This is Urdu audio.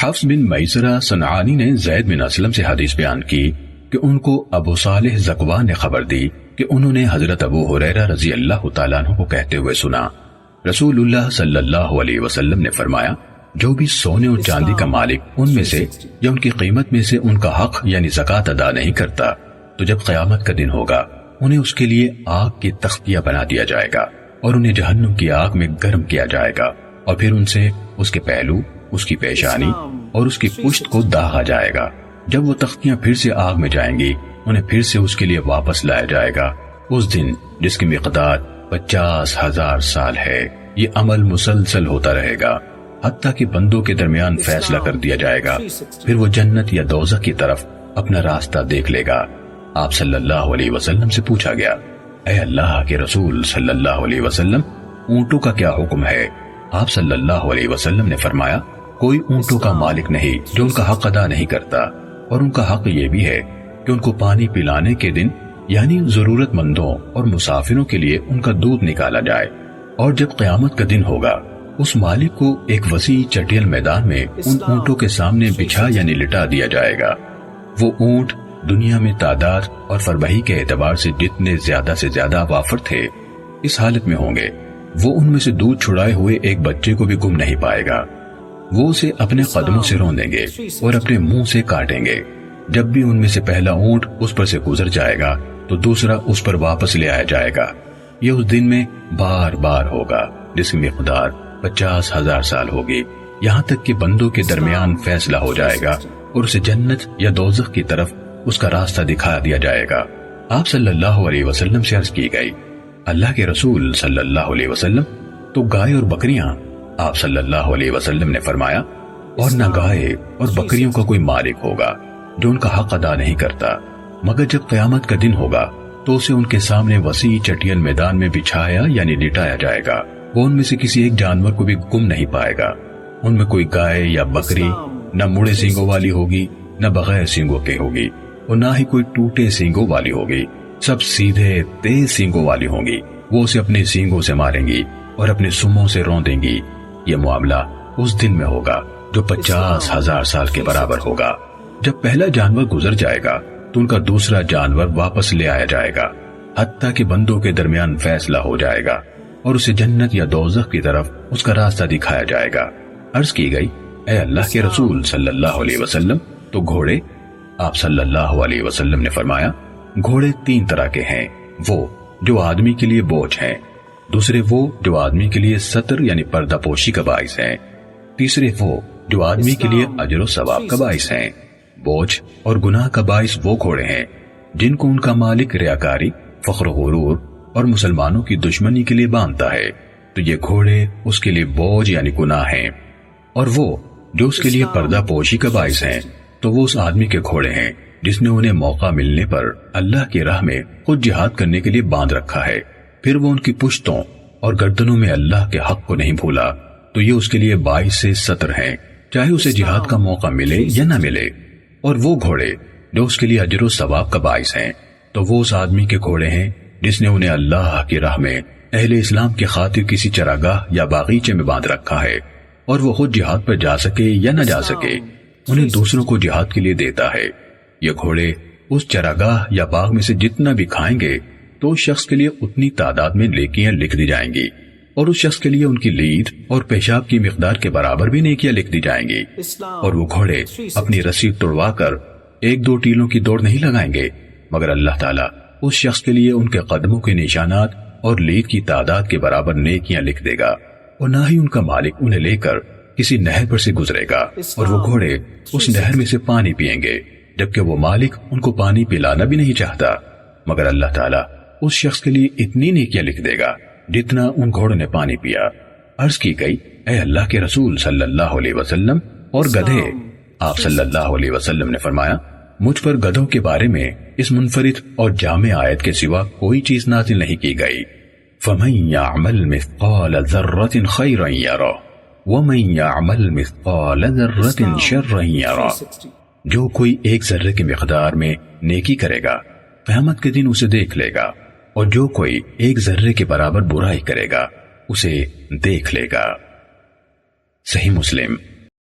حفص بن میسرہ صنعانی نے زید بن اسلم سے حدیث بیان کی کہ ان کو ابو صالح زکوان نے خبر دی کہ انہوں نے حضرت ابو ہریرہ رضی اللہ تعالیٰ عنہ کو کہتے ہوئے سنا، رسول اللہ صلی اللہ علیہ وسلم نے فرمایا، جو بھی سونے اور چاندی کا مالک ان میں سے یا ان کی قیمت میں سے ان کا حق یعنی زکوٰۃ ادا نہیں کرتا تو جب قیامت کا دن ہوگا انہیں اس کے لیے آگ کی تختیاں بنا دیا جائے گا اور انہیں جہنم کی آگ میں گرم کیا جائے گا، اور پھر ان سے اس کے پہلو، اس کی پیشانی اور اس کی پشت کو داغا جائے گا۔ جب وہ تختیاں پھر سے آگ میں جائیں گی انہیں پھر سے اس کے لیے واپس لایا جائے گا اس دن جس کی مقدار 50,000 سال ہے۔ یہ عمل مسلسل ہوتا رہے گا حتیٰ کہ بندوں کے درمیان فیصلہ کر دیا جائے گا، پھر وہ جنت یا دوزخ کی طرف اپنا راستہ دیکھ لے گا۔ آپ صلی اللہ علیہ وسلم سے پوچھا گیا، اے اللہ کے رسول صلی اللہ علیہ وسلم، اونٹوں کا کیا حکم ہے؟ آپ صلی اللہ علیہ وسلم نے فرمایا، کوئی اونٹوں کا مالک نہیں جو ان کا حق ادا نہیں کرتا، اور ان کا حق یہ بھی ہے کہ ان کو پانی پلانے کے دن یعنی ضرورت مندوں اور مسافروں کے لیے ان کا دودھ نکالا جائے، اور جب قیامت کا دن ہوگا اس مالک کو ایک وسیع چٹیل میدان میں ان اونٹوں کے سامنے بچھا یعنی لٹا دیا جائے گا۔ وہ اونٹ دنیا میں تعداد اور فربہی کے اعتبار سے جتنے زیادہ سے زیادہ وافر تھے اس حالت میں ہوں گے، وہ ان میں سے دودھ چھڑائے ہوئے ایک بچے کو بھی گم نہیں پائے گا۔ وہ اسے اپنے قدموں سے روندیں گے اور اپنے منہ سے کاٹیں گے۔ جب بھی ان میں سے پہلا اونٹ اس پر سے گزر جائے گا تو دوسرا اس پر واپس لے آیا جائے گا۔ یہ اس دن میں بار بار ہوگا جس کی مقدار 50,000 سال ہوگی، یہاں تک کہ بندوں کے درمیان فیصلہ ہو جائے گا اور اسے جنت یا دوزخ کی طرف اس کا راستہ دکھا دیا جائے گا۔ آپ صلی اللہ علیہ وسلم سے عرض کی گئی، اللہ کے رسول صلی اللہ علیہ وسلم، تو گائے اور بکریاں؟ آپ صلی اللہ علیہ وسلم نے فرمایا، اور نہ گائے اور بکریوں کا کوئی مالک ہوگا جو ان کا حق ادا نہیں کرتا، مگر جب قیامت کا دن ہوگا تو اسے ان کے سامنے وسیع چٹیل میدان میں بچھایا یعنی لٹایا جائے گا۔ وہ ان میں سے کسی ایک جانور کو بھی گم نہیں پائے گا۔ ان میں کوئی گائے یا بکری نہ مڑے سینگوں والی ہوگی نہ بغیر سینگوں کے ہوگی، اور نہ ہی کوئی ٹوٹے سینگوں والی ہوگی، سب سیدھے تیز سینگوں والی ہوں گی۔ وہ اسے اپنے سینگوں سے ماریں گی اور اپنے سموں سے روندیں گی۔ یہ معاملہ اس دن میں ہوگا جو 50,000 سال کے برابر ہوگا۔ جب پہلا جانور گزر جائے گا تو ان کا دوسرا جانور واپس لے آیا جائے گا حتیٰ کہ بندوں کے درمیان فیصلہ ہو جائے گا اور اسے جنت یا دوزخ کی طرف اس کا راستہ دکھایا جائے گا۔ عرض کی گئی، اے اللہ کے رسول صلی اللہ علیہ وسلم، تو گھوڑے؟ آپ صلی اللہ علیہ وسلم نے فرمایا، گھوڑے 3 طرح کے ہیں، وہ جو آدمی کے لیے بوجھ ہیں، دوسرے وہ جو آدمی کے لیے ستر یعنی پردہ پوشی کا باعث ہیں، تیسرے وہ جو آدمی کے لیے اجر و ثواب کا باعث ہیں۔ بوجھ اور گناہ کا باعث وہ گھوڑے ہیں جن کو ان کا مالک ریاکاری، فخر و غرور اور مسلمانوں کی دشمنی کے لیے باندھتا ہے، تو یہ گھوڑے اس کے لیے بوجھ یعنی گناہ ہیں، اور وہ جو اس کے لیے پردہ پوشی کا باعث ہیں تو وہ اس آدمی کے گھوڑے ہیں جس نے انہیں موقع ملنے پر اللہ کی راہ میں خود جہاد کرنے کے لیے باندھ رکھا ہے، پھر وہ ان کی پشتوں اور گردنوں میں اللہ کے حق کو نہیں بھولا، تو یہ اس کے لیے باعث سے ستر ہیں، چاہے اسے جہاد کا موقع ملے یا نہ ملے۔ اور وہ گھوڑے جو اس کے لیے اجر و ثواب کا باعث ہیں تو وہ اس آدمی کے گھوڑے ہیں جس نے انہیں اللہ کی راہ میں اہل اسلام کی خاطر کسی چراگاہ یا باغیچے میں باندھ رکھا ہے، اور وہ خود جہاد پر جا سکے یا نہ جا سکے انہیں دوسروں کو جہاد کے لیے دیتا ہے۔ یہ گھوڑے اس چراگاہ یا باغ میں سے جتنا بھی کھائیں گے تو اس شخص کے لیے اتنی تعداد میں نیکیاں لکھ دی جائیں گی، اور اس شخص کے لیے ان کی لید اور پیشاب کی مقدار کے برابر بھی نیکیاں لکھ دی جائیں گی۔ اور وہ گھوڑے اپنی رسی توڑوا کر 1-2 ٹیلوں کی دوڑ نہیں لگائیں گے، مگر اللہ تعالیٰ اس شخص کے لیے ان کے قدموں کے نشانات اور لید کی تعداد کے برابر نیکیاں لکھ دے گا، اور نہ ہی ان کا مالک انہیں لے کر کسی نہر پر سے گزرے گا، اور وہ گھوڑے اس نہر میں سے پانی پیئیں گے، جبکہ وہ مالک ان کو پانی پلانا بھی نہیں چاہتا، مگر اللہ تعالیٰ اس شخص کے لیے اتنی نیکیاں لکھ دے گا جتنا ان گھوڑوں نے پانی پیا۔ عرض کی گئی، اے اللہ کے رسول صلی اللہ علیہ وسلم، اور گدھے؟ آپ صلی اللہ علیہ وسلم نے فرمایا، مجھ پر گدھوں کے بارے میں اس منفرد اور جامع آیت کے سوا کوئی چیز نازل نہیں کی گئی۔ فَمَن يَعْمَلْ مِثْقَالَ ذَرَّةٍ خَيْرًا يَرَهُ وَمَن يَعْمَلْ مِثْقَالَ ذَرَّةٍ شَرًّا يَرَهُ، جو کوئی ایک ذرے کی مقدار میں نیکی کرے گا قیامت کے دن اسے دیکھ لے گا، اور جو کوئی ایک ذرے کے برابر برائی کرے گا اسے دیکھ لے گا۔ صحیح مسلم۔